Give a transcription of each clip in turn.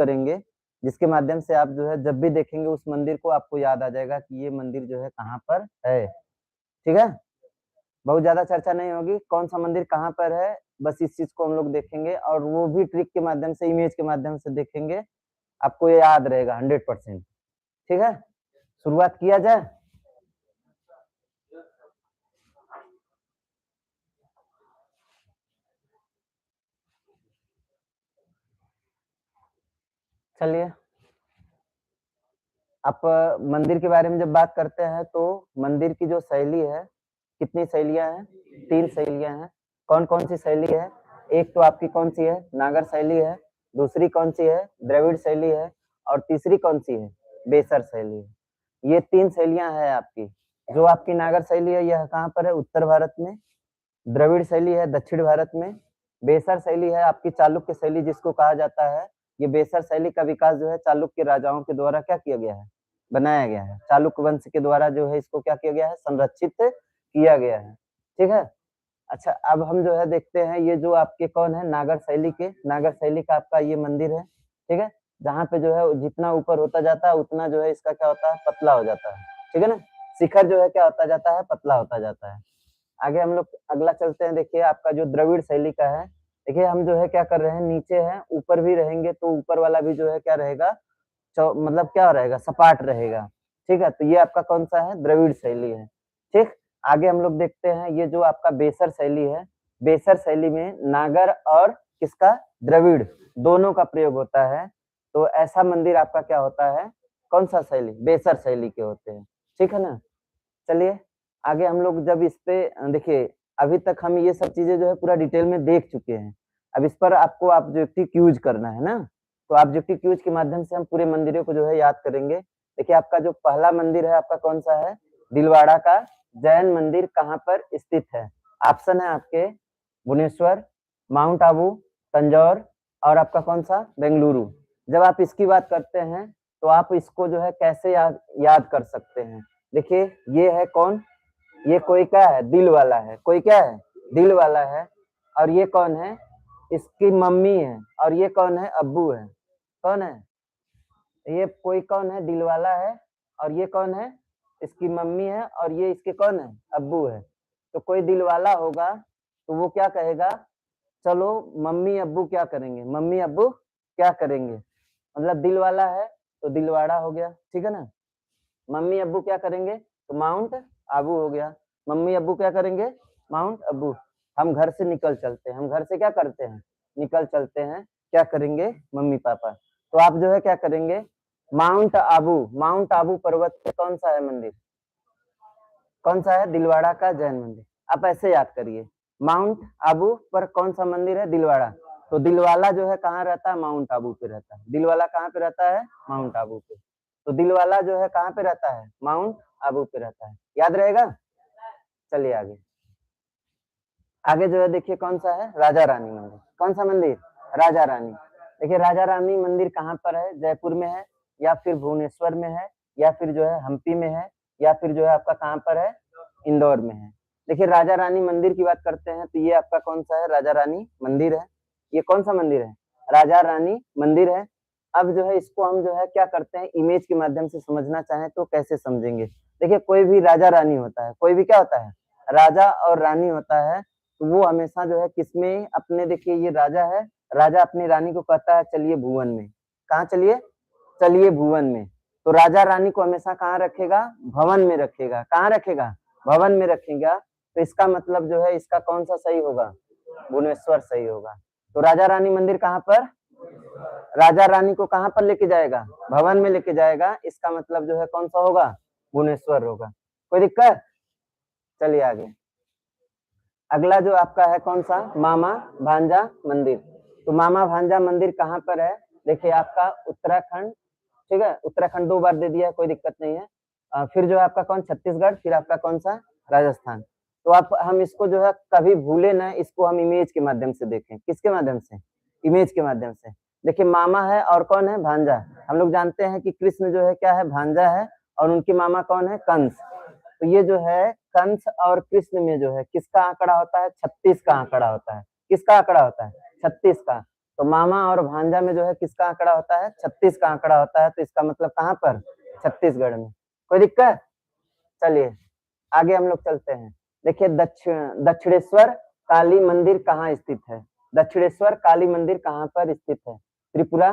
करेंगे, जिसके माध्यम से आप जो है जब भी देखेंगे उस मंदिर को आपको याद आ जाएगा कि ये मंदिर जो है कहाँ पर है। ठीक है? बहुत ज़्यादा चर्चा नहीं होगी, कौन-सा मंदिर कहाँ पर है, बस इस चीज़ को हम लोग देखेंगे और वो भी ट्रिक के माध्यम से, इमेज के माध्यम से देखेंगे, आपको ये याद रहेगा 100%। ठीक है? शुरुआत किया जाए? चलिए। आप मंदिर के बारे में जब बात करते हैं तो मंदिर की जो शैली है, कितनी शैलियाँ हैं? 3 शैलियाँ हैं। कौन-कौन सी शैली है? एक तो आपकी कौन-सी है? नागर शैली है, दूसरी कौन-सी है? द्रविड़ शैली है और तीसरी कौन-सी है? बेसर शैली है। ये 3 शैलियाँ हैं आपकी। जो आपकी नागर शैली है यह कहाँ पर है? उत्तर भारत में। द्रविड़ शैली है दक्षिण भारत में। बेसर शैली है आपकी चालुक्य शैली जिसको कहा जाता है। ये बेसर शैली का विकास जो है चालुक्य राजाओं के द्वारा क्या किया गया है? बनाया गया है। चालुक्य वंश के द्वारा जो है इसको क्या किया गया है? संरक्षित किया गया है। ठीक है? अच्छा, अब हम जो है देखते हैं ये जो आपके कौन है नागर शैली के, नागर शैली का आपका ये मंदिर है। ठीक है? जहाँ पे जो है जितना ऊपर होता जाता है उतना जो है इसका क्या होता है? पतला हो जाता है। ठीक है ना? शिखर जो है क्या होता जाता है? पतला होता जाता है। आगे हम लोग अगला चलते हैं, देखिए आपका जो द्रविड़ शैली का है, देखिए हम जो है क्या कर रहे हैं, नीचे हैं, ऊपर भी रहेंगे तो ऊपर वाला भी जो है क्या रहेगा, मतलब क्या रहेगा, सपाट रहेगा। ठीक है? तो ये आपका कौन-सा है? द्रविड़ शैली है। ठीक? आगे हम लोग देखते हैं ये जो आपका बेसर शैली है, बेसर शैली में नागर और किसका? द्रविड़ दोनों का प्रयोग होता है। तो ऐसा मंदिर आपका क्या होता है? कौन-सा शैली? बेसर शैली के होते हैं। ठीक है ना? चलिए, आगे हम लोग जब इस पे देखिए, अभी तक हम ये सब चीज़ें जो है पूरा डिटेल में देख चुके हैं। अब इस पर आपको ऑब्जेक्टिव क्यूज करना है ना? तो ऑब्जेक्टिव क्यूज के माध्यम से हम पूरे मंदिरों को जो है याद करेंगे। देखिए, आपका जो पहला मंदिर है आपका कौन-सा है? दिलवाड़ा का जैन मंदिर कहाँ पर स्थित है? ऑप्शन है आपके भुवनेश्वर, माउंट आबू, तंजौर और आपका कौन-सा? बेंगलुरु। जब आप इसकी बात करते हैं, तो आप इसको जो है कैसे याद कर सकते हैं? देखिए, ये है कौन? ये कोई क्या है? दिल वाला है। कोई क्या है? दिल वाला है। और ये कौन है? इसकी मम्मी है। और ये कौन है? अब्बू है। कौन है? ये कोई कौन है? दिल वाला है। और ये कौन है? इसकी मम्मी है और ये इसके कौन है? अब्बू है। तो कोई दिल वाला होगा, तो वो क्या कहेगा? चलो मम्मी अब्बू क्या करेंगे? मम्मी अब्बू क्या करेंगे? मतलब दिल वाला है, तो दिलवाड़ा हो गया। ठीक है ना? मम्मी अब्बू क्या करेंगे? तो माउंट आबू हो गया। मम्मी अब्बू क्या करेंगे? माउंट अब्बू। हम घर से निकल चलते हैं। हम घर से क्या करते हैं? निकल चलते हैं। क्या करेंगे? Mummy papa. तो आप जो है क्या करेंगे? माउंट आबू पर्वत पे कौन सा है मंदिर? कौन सा है? दिलवाड़ा का जैन मंदिर। आप ऐसे याद करिए, माउंट आबू पर कौन सा मंदिर है? दिलवाड़ा। तो दिलवाला जो है कहाँ रहता है? माउंट आबू पे रहता है। दिलवाला कहाँ पे रहता है? माउंट आबू पे। तो दिलवाला जो है कहाँ पे रहता है? माउंट आबू पे रहता है। याद रहेगा? चलिए आगे। आगे जो है देखिए कौन सा है? राजा रानी मंदिर। कौन सा मंदिर? राजा रानी। देखिए राजा रानी मंदिर कहाँ पर है? जयपुर में है या फिर भुवनेश्वर में है या फिर जो है हम्पी में है या फिर जो है आपका कहाँ पर है? इंदौर में है। देखिए राजा रानी मंदिर की बात करते हैं तो ये आपका कौन सा है? राजा रानी मंदिर है। ये कौन सा मंदिर है? राजा रानी मंदिर है। अब जो है इसको हम जो है क्या करते हैं, इमेज के माध्यम से समझना चाहें तो कैसे समझेंगे? देखिए कोई भी राजा रानी होता है, कोई भी क्या होता है? राजा और रानी होता है। तो वो हमेशा जो है किसमें अपने, देखिए ये राजा है, राजा अपनी रानी को कहता है चलिए भुवन में। कहाँ चलिए? चलिए भुवन में। तो राजा रानी को हमेशा कहाँ रखेगा? भवन में रखेगा। कहाँ रखेगा? भवन में रखेगा। तो इसका मतलब जो है इसका कौन सा सही होगा? भुवनेश्वर सही होगा। तो राजा रानी मंदिर कहाँ पर? राजा रानी को कहाँ पर लेके जाएगा? भवन में लेके जाएगा। इसका मतलब जो है कौन सा होगा? भुवनेश्वर होगा। कोई दिक्कत? चलिए आगे। अगला जो आपका है कौन सा? मामा भांजा मंदिर। तो मामा भांजा मंदिर कहाँ पर है? देखिए आपका उत्तराखंड। ठीक है, उत्तराखंड 2 बार दे दिया है, कोई दिक्कत नहीं है। फिर जो है आपका कौन? छत्तीसगढ़, फिर आपका कौन सा? राजस्थान। तो आप हम इसको जो है कभी भूले ना, इसको हम इमेज के माध्यम से देखें। किसके माध्यम से? इमेज के माध्यम से। देखिए मामा है और कौन है? भांजा। हम लोग जानते हैं कि कृष्ण जो है क्या है? भांजा है और उनके मामा कौन है? कंस। तो ये जो है कंस और कृष्ण में जो है किसका आंकड़ा होता है? 36 का आंकड़ा होता है। किसका आंकड़ा होता है? 36 का। तो मामा और भांजा में जो है किसका आंकड़ा होता है? 36 का आंकड़ा होता है। तो इसका मतलब कहाँ पर? छत्तीसगढ़ में। कोई दिक्कत? चलिए आगे हम लोग चलते हैं। देखिए दक्षिणेश्वर काली मंदिर कहाँ स्थित है? दक्षिणेश्वर काली मंदिर कहाँ पर स्थित है? त्रिपुरा,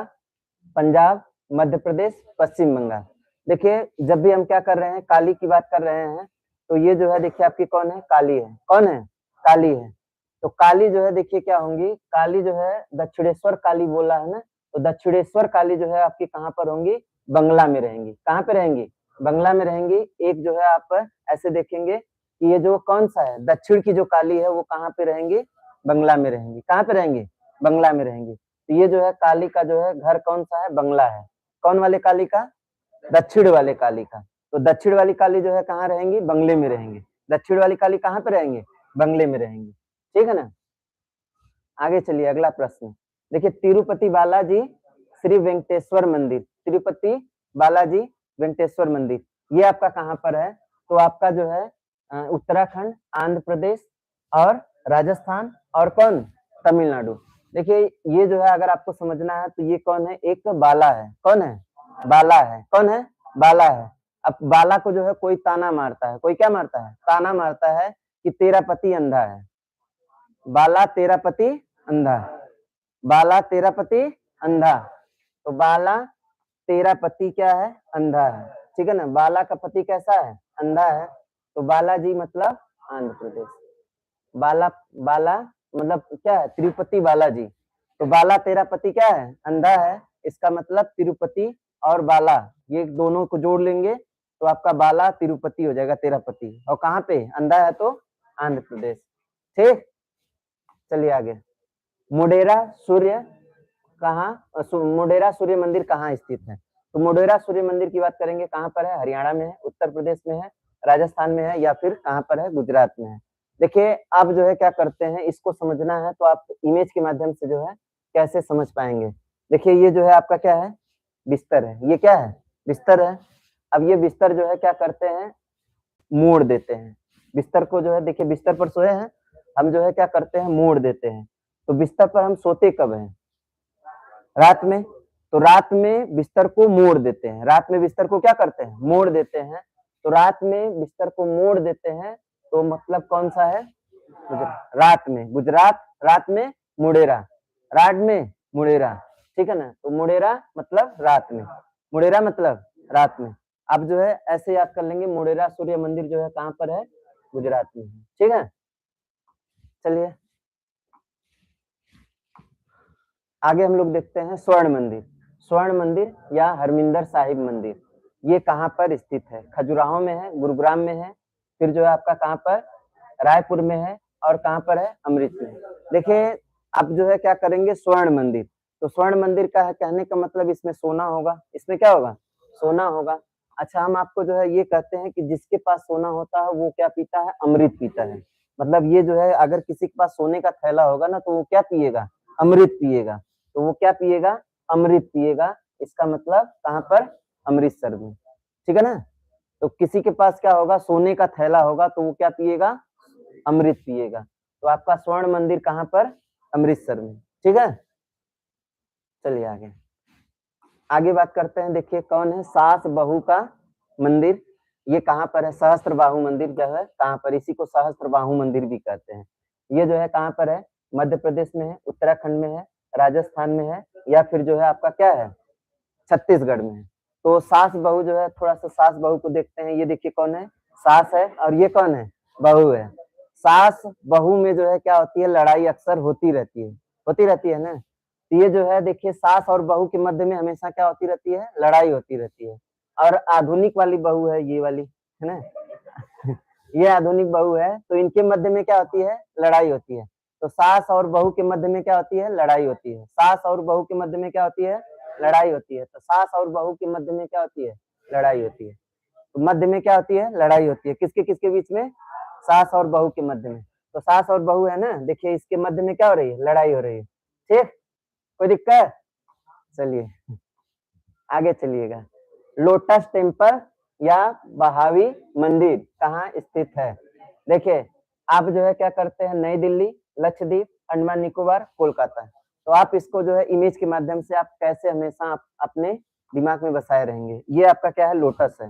पंजाब, मध्य प्रदेश, पश्चिम बंगाल। देखिए जब भी हम क्या कर रहे हैं, काली की बात कर रहे हैं, तो ये जो है देखिए आपकी कौन है? काली है। कौन है? काली है। तो काली जो है देखिए क्या होंगी? काली जो है दक्षिणेश्वर काली बोला है ना, तो दक्षिणेश्वर काली जो है आपकी कहाँ पर होंगी? बंगला में रहेंगी। कहाँ पे रहेंगी? बंगला में रहेंगी। एक जो है आप ऐसे देखेंगे कि ये जो कौन सा है, दक्षिण की जो काली है वो कहाँ पे रहेंगी? बंगला में रहेंगी। कहाँ पे रहेंगी? बंगला में रहेंगी। तो ये जो है काली का जो है घर कौन सा है? बंगला है। कौन वाले काली का? दक्षिण वाले काली का। तो दक्षिण वाली काली जो है कहाँ रहेंगी? बंगले में रहेंगी। दक्षिण वाली काली कहाँ पे रहेंगे? बंगले में रहेंगी। ठीक है ना। आगे चलिए अगला प्रश्न। देखिए तिरुपति बालाजी श्री वेंकटेश्वर मंदिर, तिरुपति बालाजी वेंकटेश्वर मंदिर, ये आपका कहाँ पर है? तो आपका जो है उत्तराखंड, आंध्र प्रदेश और राजस्थान और कौन? तमिलनाडु। देखिए ये जो है अगर आपको समझना है तो ये कौन है? एक बाला है। कौन है? बाला है। कौन है? बाला है। अब बाला को जो है कोई ताना मारता है। कोई क्या मारता है? ताना मारता है कि तेरा पति अंधा है। बाला तेरा पति अंधा। बाला तेरा पति अंधा। तो बाला तेरा पति क्या है? अंधा है। ठीक है ना। बाला का पति कैसा है? अंधा है। तो बालाजी मतलब आंध्र प्रदेश। बाला बाला मतलब क्या है? तिरुपति बालाजी। तो बाला तेरा पति क्या है? अंधा है। इसका मतलब तिरुपति और बाला ये दोनों को जोड़ लेंगे तो आपका बाला तिरुपति हो जाएगा, तेरा पति। और कहाँ पे? अंधा है तो आंध्र प्रदेश। ठीक, चलिए आगे। मोढेरा सूर्य मोढेरा सूर्य मंदिर कहाँ स्थित है? तो मोढेरा सूर्य मंदिर की बात करेंगे, कहाँ पर है? हरियाणा में है, उत्तर प्रदेश में है, राजस्थान में है या फिर कहाँ पर है? गुजरात में है। देखिए आप जो है क्या करते हैं, इसको समझना है तो आप इमेज के माध्यम से जो है कैसे समझ पाएंगे। देखिए ये जो है आपका क्या है? बिस्तर है। ये क्या है? बिस्तर है। अब ये बिस्तर जो है क्या करते हैं? मोड़ देते हैं। बिस्तर को जो है देखिए बिस्तर पर सोए हैं, हम जो है क्या करते हैं? मोड़ देते हैं। तो बिस्तर पर हम सोते कब हैं? रात में। तो रात में बिस्तर को मोड़ देते हैं। रात में बिस्तर को क्या करते हैं? मोड़ देते हैं। तो रात में बिस्तर को मोड़ देते हैं तो मतलब कौन सा है? रात में गुजरात, रात में मुडेरा, रात में मुडेरा। ठीक है ना। तो मुडेरा मतलब रात में, मुडेरा मतलब रात में। आप जो है ऐसे याद कर लेंगे, मुडेरा सूर्य मंदिर जो है कहाँ पर है? गुजरात में है। ठीक है, चलिए आगे हम लोग देखते हैं स्वर्ण मंदिर। स्वर्ण मंदिर या हरमिंदर साहिब मंदिर, ये कहाँ पर स्थित है? खजुराहो में है, गुरुग्राम में है, फिर जो है आपका कहाँ पर? रायपुर में है, और कहाँ पर है? अमृत में। देखिए आप जो है क्या करेंगे? स्वर्ण मंदिर। तो स्वर्ण मंदिर का है कहने का मतलब इसमें सोना होगा। इसमें क्या होगा? सोना होगा। अच्छा हम आपको जो है ये कहते हैं कि जिसके पास सोना होता है वो क्या पीता है? अमृत पीता है। मतलब ये जो है अगर किसी के पास सोने का थैला होगा ना तो वो क्या पिएगा? अमृत पिएगा। तो वो क्या पिएगा? अमृत पिएगा। इसका मतलब कहाँ पर? अमृतसर में। ठीक है ना। तो किसी के पास क्या होगा? सोने का थैला होगा तो वो क्या पिएगा? अमृत पिएगा। तो आपका स्वर्ण मंदिर कहाँ पर? अमृतसर में। ठीक है, चलिए आगे आगे बात करते हैं। देखिए कौन है? सास बहू का मंदिर, ये कहाँ पर है? सहस्त्र बाहु मंदिर जो है कहाँ पर? इसी को सहस्त्र बाहु मंदिर भी कहते हैं। ये जो है कहाँ पर है? मध्य प्रदेश में है, उत्तराखंड में है, राजस्थान में है, या फिर जो है आपका क्या है? छत्तीसगढ़ में है। तो सास बहू जो है, थोड़ा सा सास बहू को देखते हैं। ये देखिए कौन है? सास है, और ये कौन है? बहू है। सास बहू में जो है क्या होती है? लड़ाई अक्सर होती रहती है ना। तो ये जो है देखिए सास और बहू के मध्य में हमेशा क्या होती रहती है? लड़ाई होती रहती है। और आधुनिक वाली बहू है ये वाली, है ना ये आधुनिक बहू है, तो इनके मध्य में क्या होती है? लड़ाई होती है। तो सास और बहू के मध्य में क्या होती है? लड़ाई होती है। सास और बहू के मध्य में क्या होती है? लड़ाई होती है। तो सास और बहू के मध्य में क्या होती है? लड़ाई होती है। तो मध्य में क्या होती है? लड़ाई होती है। किसके किसके बीच में? सास और बहू के मध्य में। तो सास और बहू है ना, देखिए इसके मध्य में क्या हो रही है? लड़ाई हो रही है। ठीक, कोई दिक्कत? चलिए आगे चलिएगा। लोटस टेम्पल या बहावी मंदिर कहाँ स्थित है? देखिए आप जो है क्या करते हैं? नई दिल्ली, लक्षद्वीप, अंडमान निकोबार, कोलकाता। तो आप इसको जो है इमेज के माध्यम से आप कैसे हमेशा अपने दिमाग में बसाए रहेंगे। ये आपका क्या है, लोटस है।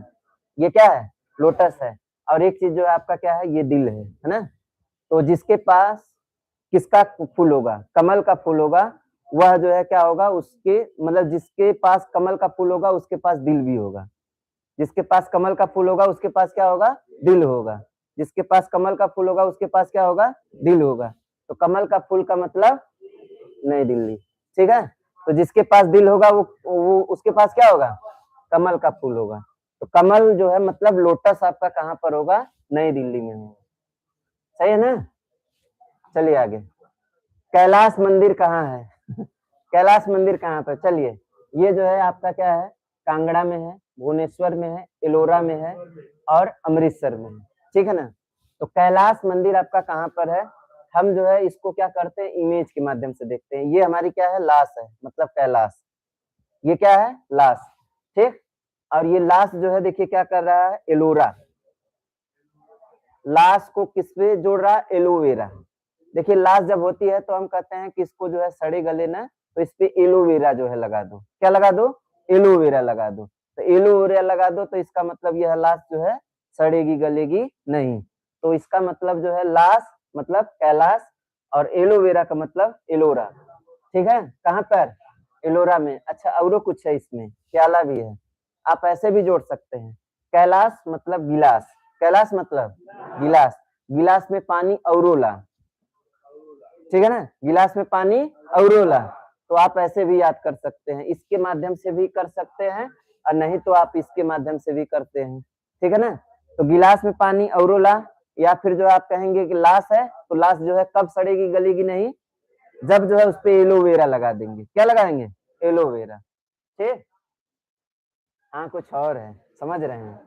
ये क्या है, लोटस है। और एक चीज जो है आपका क्या है, ये दिल है ना। तो जिसके पास किसका फूल होगा, कमल का फूल होगा, वह जो है क्या होगा, उसके मतलब जिसके पास कमल का फूल होगा उसके पास दिल भी होगा। जिसके पास कमल का फूल होगा उसके पास क्या होगा, दिल होगा। जिसके पास कमल का फूल होगा उसके पास क्या होगा, दिल होगा। तो कमल का फूल का मतलब नई दिल्ली, ठीक है। तो जिसके पास दिल होगा वो उसके पास क्या होगा, कमल का फूल होगा। तो कमल जो है मतलब लोटस आपका कहाँ पर होगा, नई दिल्ली में होगा। सही है ना। चलिए आगे, कैलाश मंदिर कहाँ है कैलाश मंदिर कहाँ पर, चलिए ये जो है आपका क्या है, कांगड़ा में है, भुवनेश्वर में है, एलोरा में है और अमृतसर में है, ठीक है ना। तो कैलाश मंदिर आपका कहाँ पर है, हम जो है इसको क्या करते हैं, इमेज के माध्यम से देखते हैं। ये हमारी क्या है, लाश है, मतलब कैलाश, ये क्या है, लाश, ठीक। और ये लाश जो है देखिए क्या कर रहा है, एलोरा, लाश को किस पे जोड़ रहा है, एलोवेरा। देखिए लाश जब होती है तो हम कहते हैं कि इसको जो है सड़े गले ना, तो इस पे एलोवेरा जो है लगा दो, क्या लगा दो, एलोवेरा लगा दो। तो एलोवेरा लगा दो तो इसका मतलब यह लाश जो है सड़ेगी गलेगी नहीं। तो इसका मतलब जो है लाश मतलब कैलाश, और एलोवेरा का मतलब एलोरा, ठीक है। कहाँ पर, एलोरा में। अच्छा और कुछ है इसमें, क्याला भी है, आप ऐसे भी जोड़ सकते हैं। कैलाश मतलब गिलास, कैलाश मतलब गिलास, गिलास में पानी औरोला, ठीक है ना, गिलास में पानी औरोला। तो आप ऐसे भी याद कर सकते हैं, इसके माध्यम से भी कर सकते हैं और नहीं तो आप इसके माध्यम से भी करते हैं, ठीक है ना। तो गिलास में पानी औरोला, या फिर जो आप कहेंगे कि लाश है तो लाश जो है कब सड़ेगी गलेगी नहीं, जब जो है उस पे एलोवेरा लगा देंगे, क्या लगाएंगे, एलोवेरा, ठीक। हाँ कुछ और है, समझ रहे हैं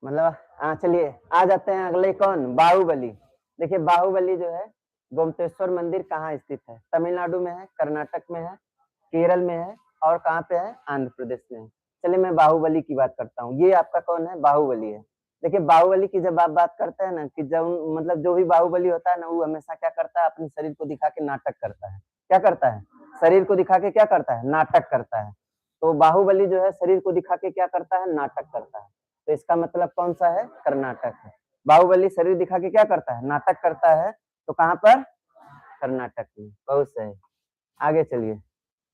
मतलब। हाँ चलिए आ जाते हैं अगले, कौन, बाहुबली। देखिए बाहुबली जो है, गोमतेश्वर मंदिर कहाँ स्थित है, तमिलनाडु में है, कर्नाटक में है, केरल में है और कहाँ पे है, आंध्र प्रदेश में है। चलिए मैं बाहुबली की बात करता हूँ। ये आपका कौन है, बाहुबली है। देखिए बाहुबली की जब आप बात करते हैं ना, कि जब मतलब जो भी बाहुबली होता है ना, वो हमेशा क्या करता है, अपने शरीर को दिखा के नाटक करता है। क्या करता है, शरीर को दिखा के क्या करता है, नाटक करता है। तो बाहुबली जो है शरीर को दिखा के क्या करता है, नाटक करता है। तो इसका मतलब कौन सा है, कर्नाटक है। बाहुबली शरीर दिखा के क्या करता है, नाटक करता है। तो कहाँ पर, कर्नाटक में, बहुत सही। आगे चलिए,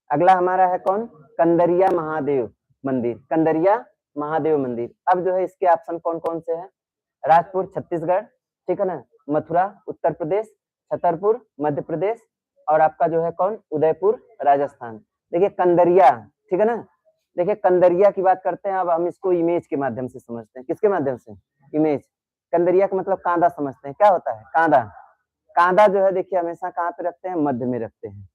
अगला हमारा है कौन, कंदरिया महादेव मंदिर, कंदरिया महादेव मंदिर। अब जो है इसके ऑप्शन कौन कौन से हैं, राजपुर छत्तीसगढ़, ठीक है ना, मथुरा उत्तर प्रदेश, छतरपुर मध्य प्रदेश और आपका जो है कौन, उदयपुर राजस्थान। देखिए कंदरिया, ठीक है ना। देखिए कंदरिया की बात करते हैं, अब हम इसको इमेज के माध्यम से समझते हैं, किसके माध्यम से, इमेज। कंदरिया का मतलब कांदा समझते हैं, क्या होता है कांदा, कांदा जो है देखिए हमेशा कहाँ पे रखते हैं, मध्य में रखते हैं।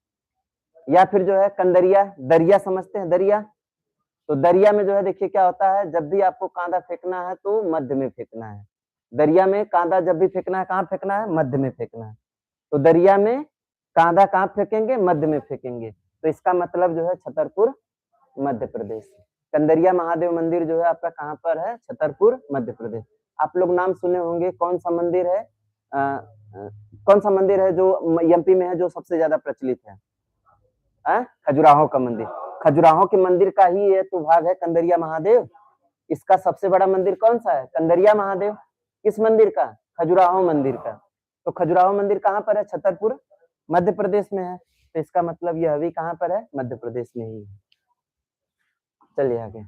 या फिर जो है कंदरिया, दरिया समझते हैं, दरिया। तो दरिया में जो है देखिए क्या होता है, जब भी आपको कांदा फेंकना है तो मध्य में फेंकना है। दरिया में कांदा जब भी फेंकना है, कहाँ फेंकना है, मध्य में फेंकना है। तो दरिया में कांदा कहाँ फेंकेंगे, मध्य में फेंकेंगे। तो इसका मतलब जो है छतरपुर मध्य प्रदेश। कंदरिया महादेव मंदिर जो है आपका कहाँ पर है, छतरपुर मध्य प्रदेश। आप लोग नाम सुने होंगे, कौन सा मंदिर है, कौन सा मंदिर है जो एमपी में है जो सबसे ज्यादा प्रचलित है, खजुराहो का मंदिर। खजुराहो के मंदिर का ही ये तो भाग है कंदरिया महादेव। इसका सबसे बड़ा मंदिर कौन सा है, कंदरिया महादेव। किस मंदिर का, खजुराहो मंदिर का। तो खजुराहो मंदिर कहाँ पर है, छतरपुर मध्य प्रदेश में है। तो इसका मतलब यह भी कहाँ पर है, मध्य प्रदेश में ही है। चलिए आगे,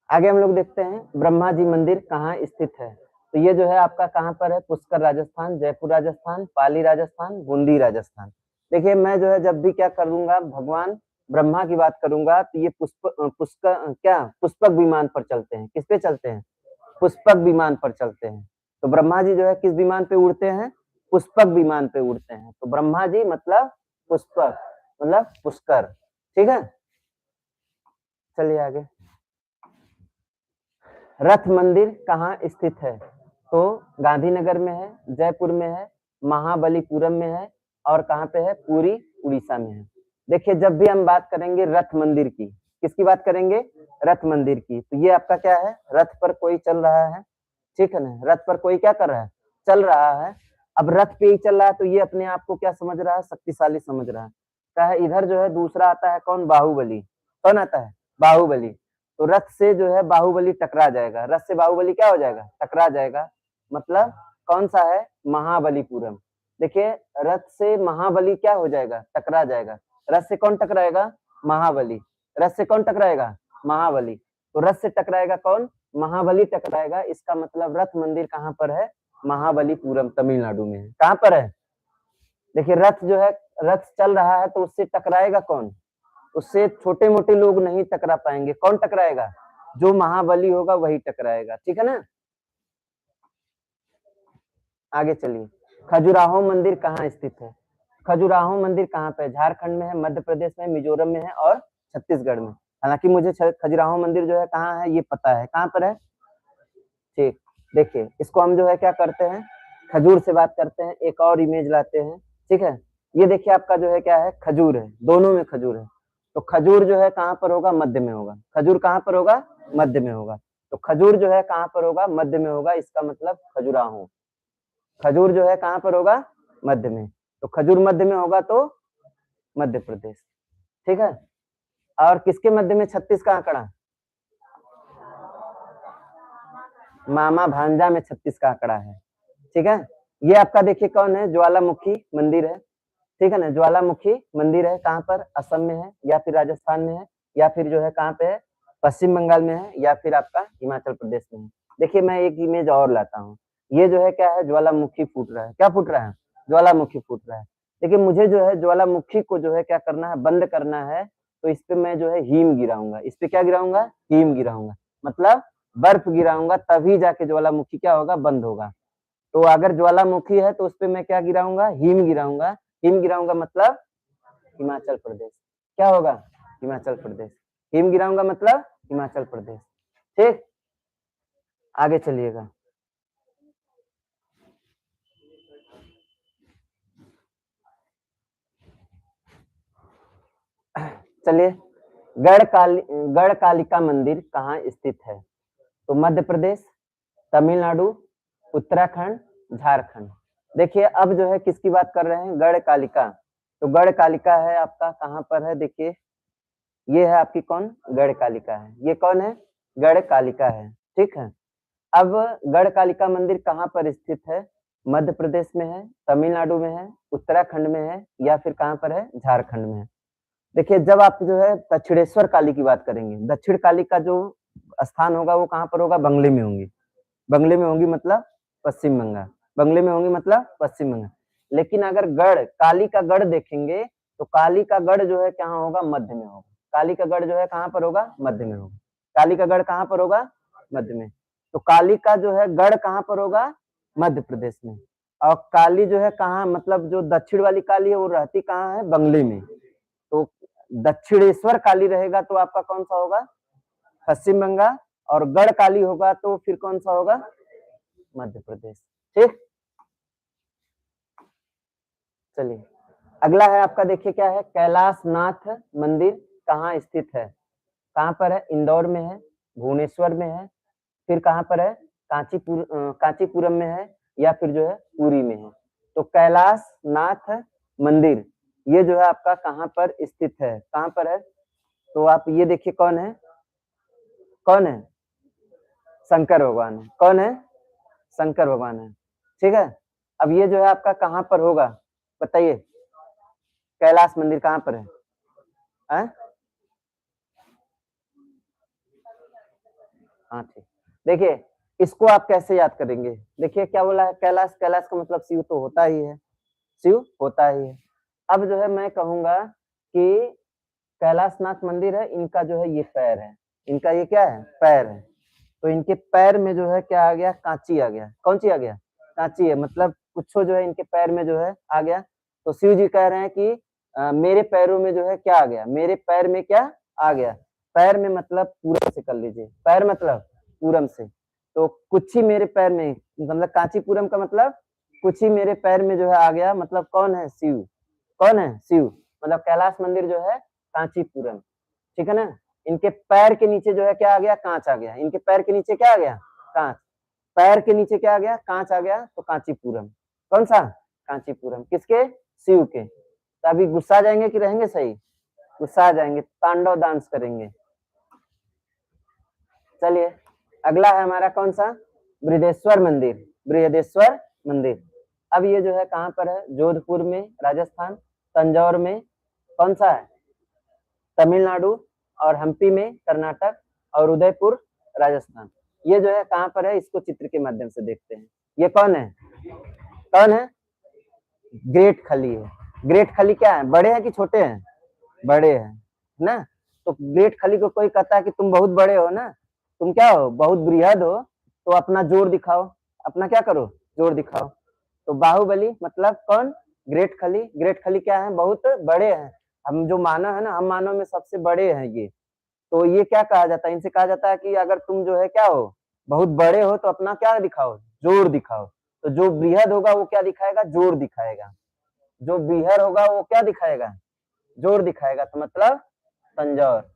आगे हम लोग देखते हैं ब्रह्मा जी मंदिर कहाँ स्थित है। तो ये जो है आपका कहाँ पर है, पुष्कर राजस्थान, जयपुर राजस्थान, पाली राजस्थान, बूंदी राजस्थान। देखिए मैं जो है जब भी क्या करूंगा, भगवान ब्रह्मा की बात करूंगा तो ये पुष्पक विमान पर चलते हैं। किस पे चलते हैं, पुष्पक विमान पर चलते हैं। तो ब्रह्मा जी जो है किस विमान पे उड़ते हैं, पुष्पक विमान पे उड़ते हैं। तो ब्रह्मा जी मतलब पुष्पक मतलब पुष्कर, ठीक है। चलिए आगे, रथ मंदिर कहाँ स्थित है। तो गांधीनगर में है, जयपुर में है, महाबलीपुरम में है और कहाँ पे है, पूरी उड़ीसा में है। देखिए जब भी हम बात करेंगे रथ मंदिर की, किसकी बात करेंगे, रथ मंदिर की, तो ये आपका क्या है, रथ पर कोई चल रहा है, ठीक है ना, रथ पर कोई क्या कर रहा है, चल रहा है। अब रथ पे ही चल रहा है तो ये अपने आप को क्या समझ रहा है, शक्तिशाली समझ रहा है। क्या है, इधर जो है दूसरा आता है कौन, बाहुबली। कौन आता है, बाहुबली। तो रथ से जो है बाहुबली टकरा जाएगा, रथ से बाहुबली क्या हो जाएगा, टकरा जाएगा। मतलब कौन सा है, महाबलीपुरम। देखिए रथ से महाबली क्या हो जाएगा, टकरा जाएगा। रथ से कौन टकराएगा, महाबली। रथ से कौन टकराएगा, महाबली। तो रथ से टकराएगा कौन, महाबली टकराएगा। इसका मतलब रथ मंदिर कहाँ पर है, महाबलीपुरम तमिलनाडु में है। कहाँ पर है, देखिए रथ जो है, रथ चल रहा है तो उससे टकराएगा कौन, उससे छोटे मोटे लोग नहीं टकरा पाएंगे। कौन टकराएगा, जो महाबली होगा वही टकराएगा। ठीक है ना। आगे चलिए, खजुराहो मंदिर कहाँ स्थित है। खजुराहो मंदिर कहाँ पे है, झारखंड में है, मध्य प्रदेश में, मिजोरम में है और छत्तीसगढ़ में। हालांकि मुझे खजुराहो मंदिर जो है कहाँ है ये पता है, कहाँ पर है। ठीक, देखिए इसको हम जो है क्या करते हैं, खजूर से बात करते हैं। एक और इमेज लाते हैं, ठीक है। ये देखिए आपका जो है क्या है, खजूर है, दोनों में खजूर है। तो खजूर जो है कहाँ पर होगा, मध्य में होगा। खजूर कहाँ पर होगा, मध्य में होगा। तो खजूर जो है कहाँ पर होगा, मध्य में होगा। इसका मतलब खजुराहो, खजूर जो है कहाँ पर होगा, मध्य में। तो खजूर मध्य में होगा तो मध्य प्रदेश। ठीक है। और किसके मध्य में 36 का आंकड़ा, मामा भांजा में 36 का आंकड़ा है। ठीक है। ये आपका देखिए कौन है, ज्वालामुखी मंदिर है। ठीक है ना, ज्वालामुखी मंदिर है। कहाँ पर, असम में है या फिर राजस्थान में है या फिर जो है कहाँ पे है, पश्चिम बंगाल में है या फिर आपका हिमाचल प्रदेश में है। देखिए मैं एक इमेज और लाता हूँ। ये जो है क्या है, ज्वालामुखी फूट रहा है। क्या फूट रहा है, ज्वालामुखी फूट रहा है। देखिए मुझे जो है ज्वालामुखी को जो है क्या करना है, बंद करना है। तो इस पे मैं जो है हिम गिराऊंगा। इस पे क्या गिराऊंगा, हिम गिराऊंगा। मतलब बर्फ गिराऊंगा, तभी जाके ज्वालामुखी क्या होगा, बंद होगा। तो अगर ज्वालामुखी है तो उस पे मैं क्या गिराऊंगा, हिम गिराऊंगा। हिम गिराऊंगा मतलब हिमाचल प्रदेश। क्या होगा, हिमाचल प्रदेश। हिम गिराऊंगा मतलब हिमाचल प्रदेश। ठीक, आगे चलिएगा। चलिए, गढ़कालिका मंदिर कहाँ स्थित है। तो मध्य प्रदेश, तमिलनाडु, उत्तराखंड, झारखंड। देखिए अब जो है किसकी बात कर रहे हैं, गढ़कालिका। तो गढ़कालिका है आपका कहाँ पर है, देखिए ये है आपकी कौन, गढ़कालिका है। ये कौन है, गढ़कालिका है। ठीक है। अब गढ़कालिका मंदिर कहाँ पर स्थित है, मध्य प्रदेश में है, तमिलनाडु में है, उत्तराखंड में है या फिर कहाँ पर है, झारखंड में है। देखिए जब आप जो है दक्षिणेश्वर काली की बात करेंगे, दक्षिण काली का जो स्थान होगा वो कहाँ पर होगा, बंगले में होंगी। बंगले में होंगी मतलब पश्चिम बंगाल। बंगले में होंगी मतलब पश्चिम बंगाल। लेकिन अगर गढ़, काली का गढ़ देखेंगे तो काली का गढ़ जो है कहाँ होगा, मध्य में होगा। काली का गढ़ जो है कहाँ पर होगा, मध्य में होगा। काली का गढ़ कहाँ पर होगा, मध्य में। तो काली का जो है गढ़ कहाँ पर होगा, मध्य प्रदेश में। और काली जो है कहाँ, मतलब जो दक्षिण वाली काली है वो रहती कहाँ है, बंगले में। तो दक्षिणेश्वर काली रहेगा तो आपका कौन सा होगा, पश्चिम बंगाल। और गढ़ काली होगा तो फिर कौन सा होगा, मध्य प्रदेश। ठीक, चलिए अगला है आपका, देखिए क्या है, कैलाशनाथ मंदिर कहाँ स्थित है। कहाँ पर है, इंदौर में है, भुवनेश्वर में है, फिर कहाँ पर है, कांचीपुरम में है या फिर जो है पुरी में है। तो कैलाशनाथ मंदिर ये जो है आपका कहाँ पर स्थित है, कहाँ पर है। तो आप ये देखिए कौन है, कौन है, शंकर भगवान है। कौन है, शंकर भगवान है। ठीक है। अब ये जो है आपका कहाँ पर होगा, बताइए, कैलाश मंदिर कहाँ पर है, हाँ ठीक। देखिए इसको आप कैसे याद करेंगे, देखिए क्या बोला है, कैलाश, कैलाश का मतलब शिव तो होता ही है, शिव होता ही है। अब जो है मैं कहूंगा कि कैलाशनाथ मंदिर है, इनका जो है ये पैर है, इनका ये क्या है, पैर है। तो इनके पैर में जो है क्या आ गया, कांची आ गया। कौन सी आ गया, कांची है, मतलब कुछ जो है इनके पैर में जो है आ गया। तो शिव जी कह रहे हैं कि मेरे पैरों में जो है क्या आ गया, मेरे पैर में क्या आ गया। पैर में मतलब पूरब से कर लीजिए, पैर मतलब पूरब से। तो कुछ ही मेरे पैर में, मतलब कांचीपुरम का मतलब कुछ ही मेरे पैर में जो है आ गया, मतलब कौन है, शिव। कौन है, शिव। मतलब कैलाश मंदिर जो है कांचीपुरम। ठीक है ना। इनके पैर के नीचे जो है क्या आ गया, कांच आ गया। इनके पैर के नीचे क्या आ गया, कांच। पैर के नीचे क्या आ गया, कांच आ गया, तो कांचीपुरम। कौन सा? कांचीपुरम। किसके? शिव के। तो अभी गुस्सा आ जाएंगे कि रहेंगे सही? गुस्सा आ जाएंगे, तांडव डांस करेंगे। चलिए अगला है हमारा कौन सा? बृहदेश्वर मंदिर। बृहदेश्वर मंदिर। अब ये जो है कहाँ पर है? जोधपुर में राजस्थान, तंजौर में कौन सा है? तमिलनाडु, और हम्पी में कर्नाटक, और उदयपुर राजस्थान। ये जो है कहाँ पर है? इसको चित्र के माध्यम से देखते हैं। ये कौन है? कौन है? ग्रेट खली है। ग्रेट खली क्या है? बड़े हैं कि छोटे हैं? बड़े हैं ना। तो ग्रेट खली को कोई कहता है कि तुम बहुत बड़े हो ना, तुम क्या हो? बहुत बृहद हो, तो अपना जोर दिखाओ। अपना क्या करो? जोर दिखाओ। तो बाहुबली मतलब कौन? ग्रेट खली। ग्रेट खली क्या है? बहुत बड़े हैं। हम जो मानव है ना, हम मानव में सबसे बड़े हैं ये। तो ये क्या कहा जाता है? इनसे कहा जाता है कि अगर तुम जो है क्या हो? बहुत बड़े हो, तो अपना क्या दिखाओ? जोर दिखाओ। तो जो बृहद होगा वो क्या दिखाएगा? जोर दिखाएगा। जो बृहद होगा वो क्या दिखाएगा? जोर दिखाएगा। तो मतलब तंजौर।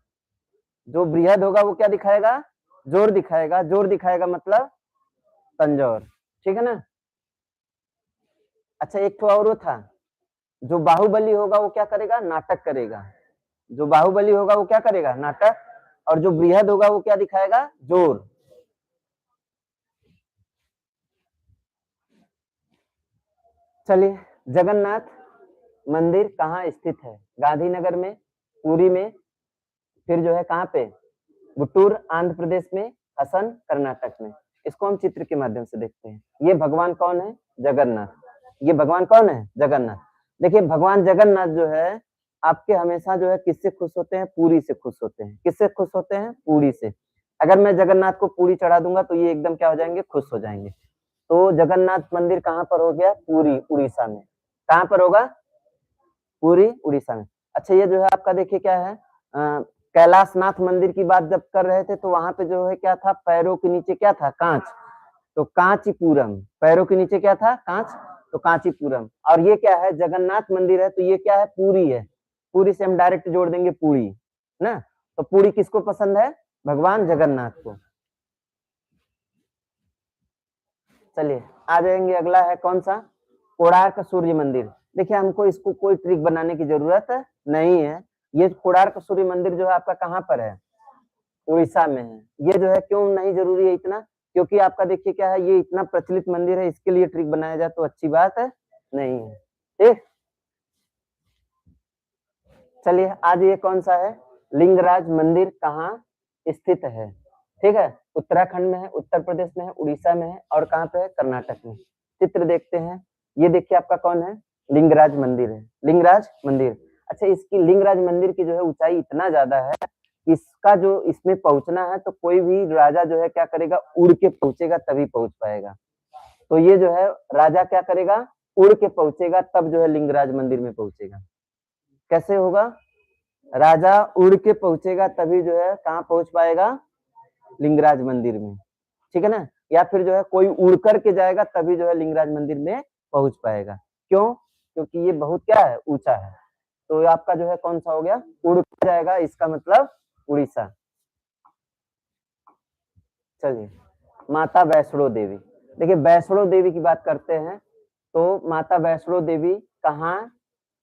जो बृहद होगा वो क्या दिखाएगा? जोर दिखाएगा। जोर दिखाएगा मतलब तंजौर। ठीक है ना। अच्छा एक तो और वो था, जो बाहुबली होगा वो क्या करेगा? नाटक करेगा। जो बाहुबली होगा वो क्या करेगा? नाटक। और जो बृहद होगा वो क्या दिखाएगा? जोर। चलिए जगन्नाथ मंदिर कहाँ स्थित है? गांधीनगर में, पुरी में, फिर जो है कहाँ पे? गुंटूर आंध्र प्रदेश में, हसन कर्नाटक में। इसको हम चित्र के माध्यम से देखते हैं। ये भगवान कौन है? जगन्नाथ। ये भगवान कौन है? जगन्नाथ। देखिए भगवान जगन्नाथ जो है आपके हमेशा जो है किससे खुश होते हैं? पूरी से खुश होते हैं। किससे खुश होते हैं? पूरी से। अगर मैं जगन्नाथ को पूरी चढ़ा दूंगा तो ये एकदम क्या हो जाएंगे? खुश हो जाएंगे। तो जगन्नाथ मंदिर कहाँ पर हो गया? पुरी उड़ीसा में। कहाँ पर होगा? पुरी उड़ीसा में। अच्छा ये जो है आपका देखिए क्या है, कैलाशनाथ मंदिर की बात जब कर रहे थे तो वहां पे जो है क्या था? पैरों के नीचे क्या था? कांच। तो कांचीपुरम। पैरों के नीचे क्या था? कांच। तो कांचीपुरम। और ये क्या है? जगन्नाथ मंदिर है, तो ये क्या है? पुरी है। पुरी से हम डायरेक्ट जोड़ देंगे पुरी ना। तो पुरी किसको पसंद है? भगवान जगन्नाथ को। चलिए आ जाएंगे, अगला है कौन सा? कोणार्क सूर्य मंदिर। देखिए हमको इसको कोई ट्रिक बनाने की जरूरत नहीं है। ये कोणार्क सूर्य मंदिर जो है आपका कहाँ पर है? उड़ीसा में है। ये जो है क्यों नहीं जरूरी है इतना? क्योंकि आपका देखिए क्या है, ये इतना प्रचलित मंदिर है, इसके लिए ट्रिक बनाया जाए तो अच्छी बात है नहीं है। ठीक। चलिए आज ये कौन सा है? लिंगराज मंदिर कहाँ स्थित है? ठीक है, उत्तराखंड में है, उत्तर प्रदेश में है, उड़ीसा में है, और कहाँ पे है? कर्नाटक में। चित्र देखते हैं। ये देखिए आपका कौन है? लिंगराज मंदिर है। लिंगराज मंदिर। अच्छा इसकी लिंगराज मंदिर की जो है ऊंचाई इतना ज्यादा है, इसका जो इसमें पहुंचना है तो कोई भी राजा जो है क्या करेगा? उड़ के पहुंचेगा तभी पहुंच पाएगा। तो ये जो है राजा क्या करेगा? उड़ के पहुंचेगा तब जो है लिंगराज मंदिर में पहुंचेगा। कैसे होगा? राजा उड़ के पहुंचेगा तभी जो है कहाँ पहुंच पाएगा? लिंगराज मंदिर में। ठीक है ना। या फिर जो है कोई उड़ करके जाएगा तभी जो है लिंगराज मंदिर में पहुंच पाएगा। क्यों? क्योंकि ये बहुत क्या है? ऊंचा है। तो आपका जो है कौन सा हो गया? उड़ जाएगा, इसका मतलब उड़ीसा। चलिए माता वैष्णो देवी। देखिए वैष्णो देवी की बात करते हैं तो माता वैष्णो देवी कहाँ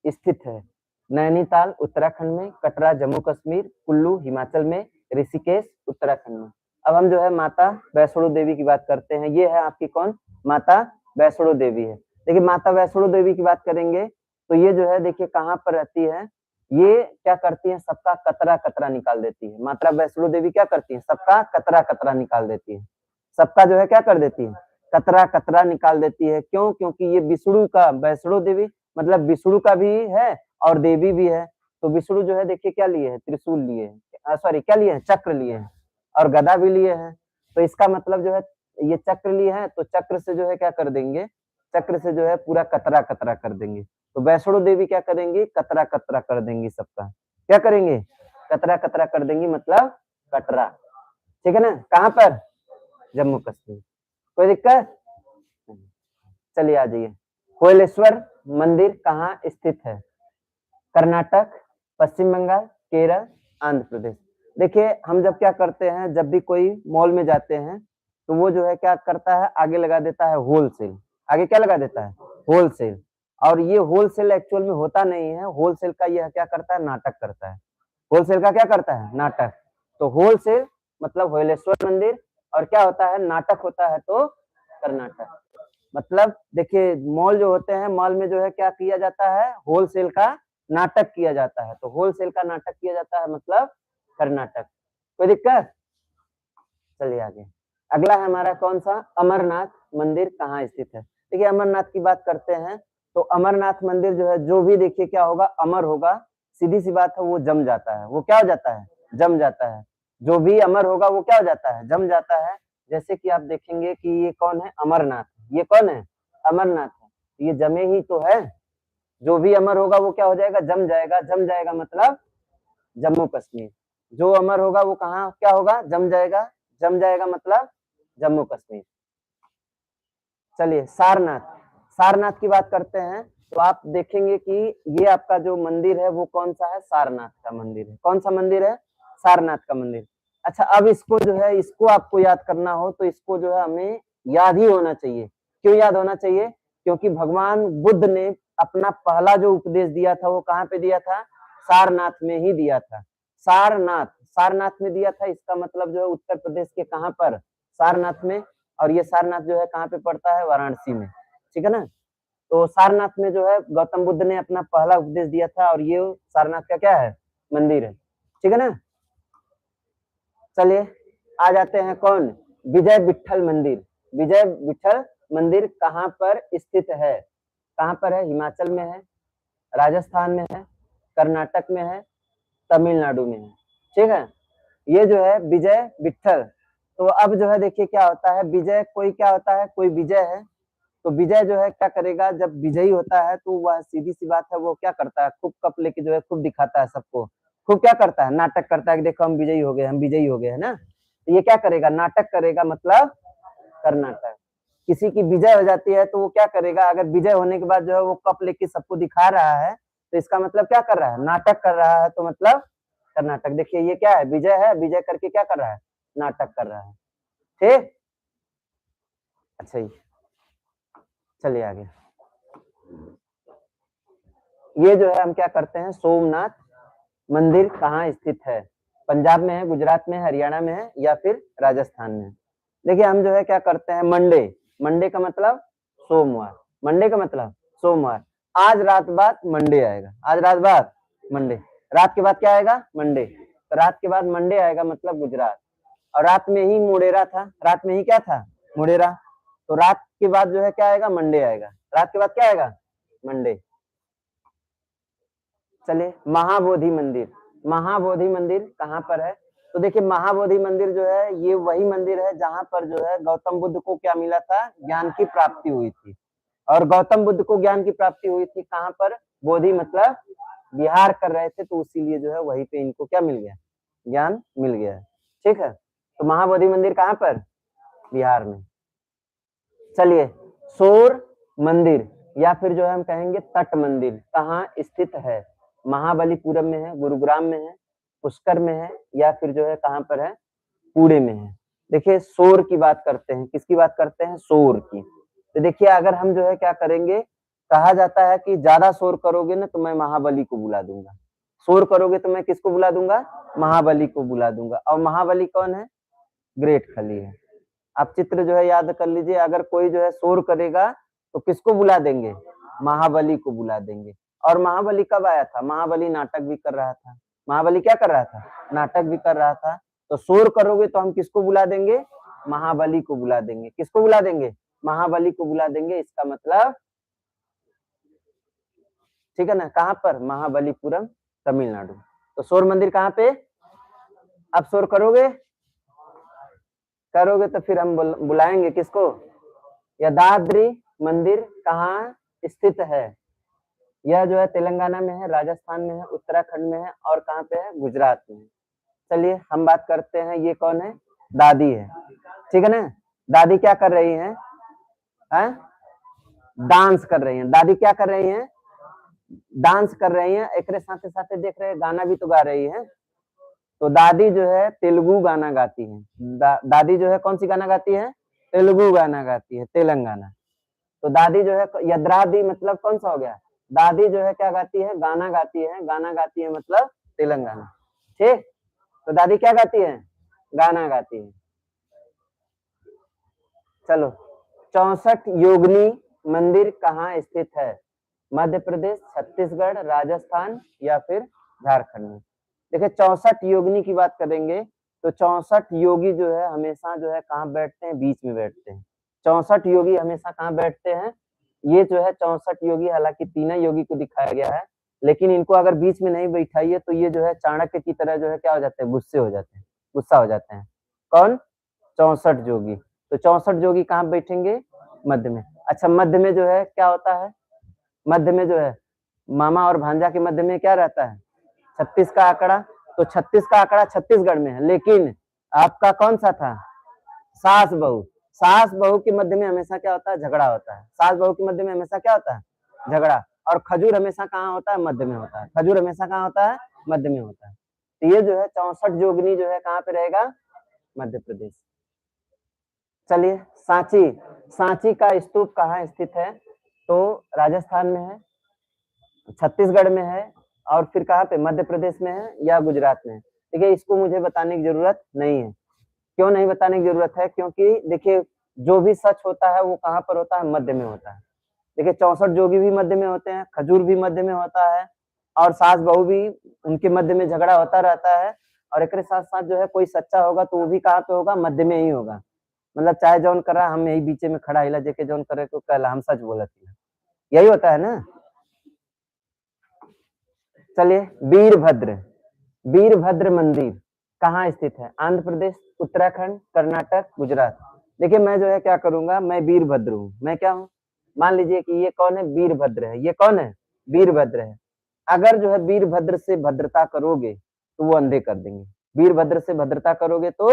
स्थित है? नैनीताल उत्तराखंड में, कटरा जम्मू कश्मीर, कुल्लू हिमाचल में, ऋषिकेश उत्तराखंड में। अब हम जो है माता वैष्णो देवी की बात करते हैं। ये है आपकी कौन? माता वैष्णो देवी है। देखिए माता वैष्णो देवी की बात करेंगे तो ये जो है देखिए कहाँ पर रहती है? ये क्या करती है? सबका कतरा कतरा निकाल देती है। माता वैष्णो देवी क्या करती है? सबका कतरा कतरा निकाल देती है। सबका जो है क्या कर देती है? कतरा कतरा निकाल देती है। क्यों? क्योंकि ये विष्णु का, वैष्णो देवी मतलब विष्णु का भी है और देवी भी है। तो विष्णु जो है देखिए क्या लिए है? त्रिशूल लिए है, सॉरी क्या लिए हैं? चक्र लिए हैं, और गदा भी लिए हैं। तो इसका मतलब जो है ये चक्र लिए हैं, तो चक्र से जो है क्या कर देंगे? चक्र से जो है पूरा कतरा कतरा कर देंगे। तो वैष्णो देवी क्या करेंगी? कतरा कतरा कर देंगी सबका। क्या करेंगे? कतरा कतरा कर देंगी, मतलब कटरा। ठीक है ना। कहाँ पर? जम्मू कश्मीर। कोई दिक्कत? चलिए आ जाइए। कोयलेश्वर मंदिर कहाँ स्थित है? कर्नाटक, पश्चिम बंगाल, केरल, आंध्र प्रदेश। देखिए हम जब क्या करते हैं, जब भी कोई मॉल में जाते हैं तो वो जो है क्या करता है? आगे लगा देता है होलसेल। आगे क्या लगा देता है? होलसेल। और ये होलसेल एक्चुअल में होता नहीं है, होलसेल का यह क्या करता है, नाटक करता है। होलसेल का क्या करता है, नाटक। तो होलसेल मतलब होलेश्वर मंदिर, और क्या होता है, नाटक होता है तो कर्नाटक। मतलब देखिए मॉल जो होते हैं, मॉल में जो है क्या किया जाता है, होलसेल का नाटक किया जाता है। तो होलसेल का नाटक किया जाता है मतलब कर्नाटक। कोई दिक्कत? चलिए आगे। अगला है हमारा कौन सा, अमरनाथ मंदिर कहाँ स्थित है। देखिए अमरनाथ की बात करते हैं तो अमरनाथ मंदिर जो है, जो भी देखिए क्या होगा, अमर होगा, सीधी सी बात है, वो जम जाता है। वो क्या हो जाता है, जम जाता है। जो भी अमर होगा वो क्या हो जाता है, जम जाता है। जैसे कि आप देखेंगे कि ये कौन है, अमरनाथ। ये कौन है, अमरनाथ है। ये जमे ही तो है। जो भी अमर होगा वो क्या हो जाएगा, जम जाएगा। जम जाएगा मतलब जम्मू कश्मीर। जो अमर होगा वो कहाँ क्या होगा, जम जाएगा। जम जाएगा मतलब जम्मू कश्मीर। चलिए सारनाथ। सारनाथ की बात करते हैं तो आप देखेंगे कि ये आपका जो मंदिर है वो कौन सा है, सारनाथ का मंदिर है। कौन सा मंदिर है, सारनाथ का मंदिर। अच्छा अब इसको जो है, इसको आपको याद करना हो तो इसको जो है हमें याद ही होना चाहिए। क्यों याद होना चाहिए, क्योंकि भगवान बुद्ध ने अपना पहला जो उपदेश दिया था वो कहाँ पे दिया था, सारनाथ में ही दिया था। सारनाथ, सारनाथ में दिया था, इसका मतलब जो है उत्तर प्रदेश के कहाँ पर, सारनाथ में। और ये सारनाथ जो है कहाँ पे पड़ता है, वाराणसी में। ठीक है ना। तो सारनाथ में जो है गौतम बुद्ध ने अपना पहला उपदेश दिया था, और ये सारनाथ का क्या है, मंदिर है। ठीक है ना। चलिए आ जाते हैं कौन, विजय विठल मंदिर। विजय विठल मंदिर कहाँ पर स्थित है, कहाँ पर है, हिमाचल में है, राजस्थान में है, कर्नाटक में है, तमिलनाडु में है। ठीक है। ये जो है विजय विठल। तो अब जो है देखिए क्या होता है, विजय कोई क्या होता है, कोई विजय है। तो विजय जो है क्या करेगा, जब विजयी होता है तो वह सीधी सी बात है, वो क्या करता है, खूब कप लेके जो है खूब दिखाता है सबको। खूब क्या करता है, नाटक करता है कि देखो हम विजयी हो गए, हम विजयी हो गए, है ना। तो ये क्या करेगा, नाटक करेगा मतलब कर्नाटक। किसी की विजय हो जाती है तो वो क्या करेगा, अगर विजय होने के बाद जो है वो कप लेके सबको दिखा रहा है तो इसका मतलब क्या कर रहा है, नाटक कर रहा है। तो मतलब कर्नाटक। देखिए ये क्या है, विजय है, विजय करके क्या कर रहा है, नाटक कर रहा है। ठीक। अच्छा जी चलिए आगे। ये जो है हम क्या करते हैं, सोमनाथ मंदिर कहाँ स्थित है, पंजाब में है, गुजरात में है, हरियाणा में है, या फिर राजस्थान में है। देखिए हम जो है क्या करते हैं, मंडे। मंडे का मतलब सोमवार। मंडे का मतलब सोमवार। आज रात बाद मंडे आएगा, आज रात बाद मंडे। रात के बाद क्या आएगा, मंडे। तो रात के बाद मंडे आएगा मतलब गुजरात। और रात में ही मुडेरा था, रात में ही क्या था, मुडेरा। तो रात के बाद जो है क्या आएगा, मंडे आएगा। रात के बाद क्या आएगा, मंडे। चलिए महाबोधि मंदिर। महाबोधि मंदिर कहाँ पर है, तो देखिए महाबोधि मंदिर जो है ये वही मंदिर है जहां पर जो है गौतम बुद्ध को क्या मिला था, ज्ञान की प्राप्ति हुई थी। और गौतम बुद्ध को ज्ञान की प्राप्ति हुई थी कहाँ पर, बोधि मतलब विहार कर रहे थे, तो इसीलिए जो है वहीं पे इनको क्या मिल गया, ज्ञान मिल गया। ठीक है। तो महाबोधि मंदिर कहाँ पर, बिहार में। चलिए शोर मंदिर, या फिर जो है हम कहेंगे तट मंदिर कहाँ स्थित है, महाबलीपुरम में है, गुरुग्राम में है, पुष्कर में है, या फिर जो है कहाँ पर है, पुणे में है। देखिए शोर की बात करते हैं, किसकी बात करते हैं, शोर की। तो देखिए अगर हम जो है क्या करेंगे, कहा जाता है कि ज्यादा शोर करोगे ना तो मैं महाबली को बुला दूंगा। शोर करोगे तो मैं किसको बुला दूंगा, महाबली को बुला दूंगा। और महाबली कौन है, ग्रेट खली है। आप चित्र जो है याद कर लीजिए, अगर कोई जो है शोर करेगा तो किसको बुला देंगे, महाबली को बुला देंगे। और महाबली कब आया था, महाबली नाटक भी कर रहा था। महाबली क्या कर रहा था, नाटक भी कर रहा था। तो शोर करोगे तो हम किसको बुला देंगे, महाबली को बुला देंगे। किसको बुला देंगे, महाबली को बुला देंगे। इसका मतलब ठीक है ना, कहाँ पर, महाबलीपुरम तमिलनाडु। तो शोर मंदिर कहाँ पे, अब शोर करोगे, करोगे तो फिर हम बुलाएंगे किसको। यदाद्री मंदिर कहाँ स्थित है, यह जो है तेलंगाना में है, राजस्थान में है, उत्तराखंड में है, और कहाँ पे है, गुजरात में है। चलिए हम बात करते हैं, ये कौन है, दादी है। ठीक है ना। दादी क्या कर रही हैं, डांस कर रही हैं। दादी क्या कर रही हैं, डांस कर रही हैं। एक साथ साथ देख रहे हैं, गाना भी तो गा रही है। तो दादी जो है तेलुगु गाना गाती है। दादी जो है कौन सी गाना गाती है, तेलुगु गाना गाती है, तेलंगाना। तो दादी जो है यद्रादी मतलब कौन सा हो गया, दादी जो है क्या गाती है, गाना गाती है, गाना गाती है मतलब तेलंगाना। ठीक, तो दादी क्या गाती है, गाना गाती है। चलो, 64 योगिनी मंदिर कहाँ स्थित है, मध्य प्रदेश, छत्तीसगढ़, राजस्थान या फिर झारखंड में। देखिए 64 योगिनी की बात करेंगे तो 64 योगी जो है हमेशा जो है कहाँ बैठते हैं, बीच में बैठते हैं। 64 योगी हमेशा कहाँ बैठते हैं, ये जो है 64 योगी, हालांकि तीनों योगी को दिखाया गया है, लेकिन इनको अगर बीच में नहीं बैठाइए तो ये जो है चाणक्य की तरह जो है क्या हो जाते हैं, गुस्से हो जाते हैं, गुस्सा हो जाते हैं। कौन, 64 योगी। तो 64 योगी कहाँ बैठेंगे, मध्य में। अच्छा, मध्य में जो है क्या होता है, मध्य में जो है मामा और भांजा के मध्य में क्या रहता है, 36 का आंकड़ा। तो 36 का आंकड़ा छत्तीसगढ़ में है, लेकिन आपका कौन सा था, सास बहू। सास बहू के मध्य में हमेशा क्या होता है, झगड़ा होता है। सास बहू के मध्य में हमेशा क्या होता है, झगड़ा। और खजूर हमेशा कहाँ होता है, मध्य में होता है। खजूर हमेशा कहाँ होता है, मध्य में होता है। तो ये जो है 64 जोगनी जो है कहाँ पे रहेगा, मध्य प्रदेश। चलिए, सांची, सांची का स्तूप कहाँ स्थित है, तो राजस्थान में है, छत्तीसगढ़ में है, और फिर कहाँ पे, मध्य प्रदेश में है या गुजरात में है। देखिए इसको मुझे बताने की जरूरत नहीं है। क्यों नहीं बताने की जरूरत है, क्योंकि देखिए जो भी सच होता है वो कहाँ पर होता है, मध्य में होता है। देखिए 64 जोगी भी मध्य में होते हैं, खजूर भी मध्य में होता है, और सास बहू भी, उनके मध्य में झगड़ा होता रहता है। और एक साथ साथ जो है कोई सच्चा होगा तो वो भी कहाँ पे होगा, मध्य में ही होगा। मतलब चाहे जौन करा, हम यही बीच में खड़ा हिला जेके जौन करे तो कहला हम सच बोलत, यही होता है ना। चलिए, वीरभद्र, वीरभद्र मंदिर कहाँ स्थित है, आंध्र प्रदेश, उत्तराखंड, कर्नाटक, गुजरात। देखिए मैं जो है क्या करूंगा, मैं वीरभद्र हूँ। मैं क्या हूँ, मान लीजिए कि ये कौन है, वीरभद्र है। ये कौन है, वीरभद्र है। अगर जो है वीरभद्र से भद्रता करोगे तो वो अंधे कर देंगे। वीरभद्र से भद्रता करोगे तो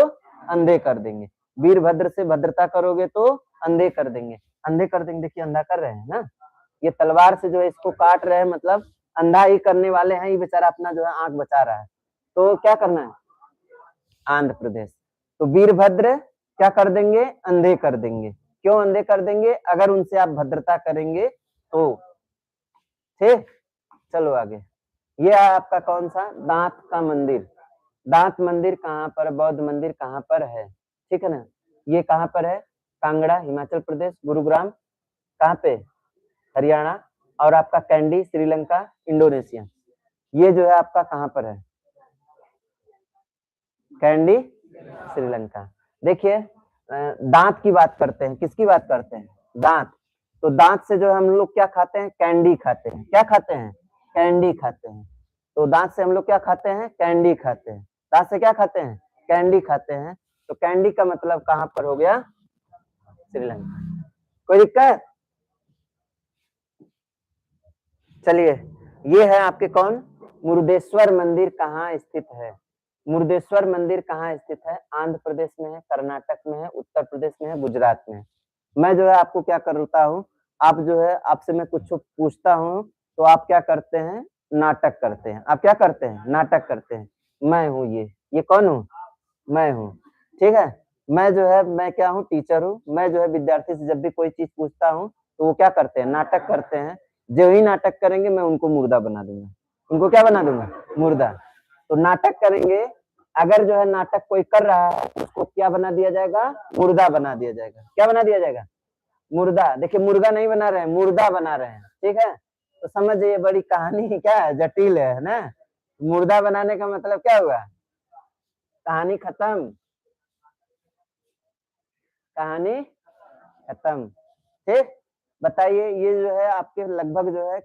अंधे कर देंगे। वीरभद्र से भद्रता करोगे तो अंधे कर देंगे। अंधे कर देंगे, देखिए अंधा कर रहे हैं ना, ये तलवार से जो है इसको काट रहे हैं, मतलब अंधा ही करने वाले हैं। ये बेचारा अपना जो है आंख बचा रहा है। तो क्या करना है, आंध्र प्रदेश। तो वीरभद्र क्या कर देंगे, अंधे कर देंगे। क्यों अंधे कर देंगे, अगर उनसे आप भद्रता करेंगे तो। ठीक, चलो आगे। ये है आपका कौन सा, दांत का मंदिर। दांत मंदिर कहाँ पर, बौद्ध मंदिर कहाँ पर है, ठीक है ना। ये कहाँ पर है, कांगड़ा हिमाचल प्रदेश, गुरुग्राम कहाँ पे, हरियाणा, और आपका कैंडी श्रीलंका इंडोनेशिया। ये जो है आपका कहाँ पर है, कैंडी श्रीलंका। देखिए दांत की बात करते हैं, किसकी बात करते हैं, दांत। तो दांत से जो हम लोग क्या खाते हैं, कैंडी खाते हैं। क्या खाते हैं, कैंडी खाते हैं। तो दांत से हम लोग क्या खाते हैं, कैंडी खाते हैं। दांत से क्या खाते हैं, कैंडी खाते हैं। तो कैंडी का मतलब कहाँ पर हो गया, श्रीलंका। कोई दिक्कत, चलिए। ये है आपके कौन, मुरुदेश्वर मंदिर कहाँ स्थित है। मुरुदेश्वर मंदिर कहाँ स्थित है, आंध्र प्रदेश में है, कर्नाटक में है, उत्तर प्रदेश में है, गुजरात में है। मैं जो है आपको क्या करता हूँ, आप जो है आपसे मैं कुछ पूछता हूँ तो आप क्या करते हैं, नाटक करते हैं। आप क्या करते हैं, नाटक करते हैं। मैं हूँ ये कौन हूँ, मैं हूँ। ठीक है, मैं जो है, मैं क्या हूँ, टीचर हूँ। मैं जो है विद्यार्थी से जब भी कोई चीज पूछता हूँ तो वो क्या करते हैं, नाटक करते हैं। जो ही नाटक करेंगे मैं उनको मुर्दा बना दूंगा। उनको क्या बना दूंगा, मुर्दा। तो नाटक करेंगे, अगर जो है नाटक कोई कर रहा है तो उसको क्या बना दिया जाएगा, मुर्दा बना दिया जाएगा। क्या बना दिया जाएगा, मुर्दा। देखिए मुर्गा नहीं बना रहे हैं, मुर्दा बना रहे हैं। ठीक है, तो समझिए बड़ी कहानी क्या है, जटिल है ना। मुर्दा बनाने का मतलब क्या हुआ, कहानी खत्म, कहानी खत्म। ठीक, बताइए ये जो है आपके लगभग जो है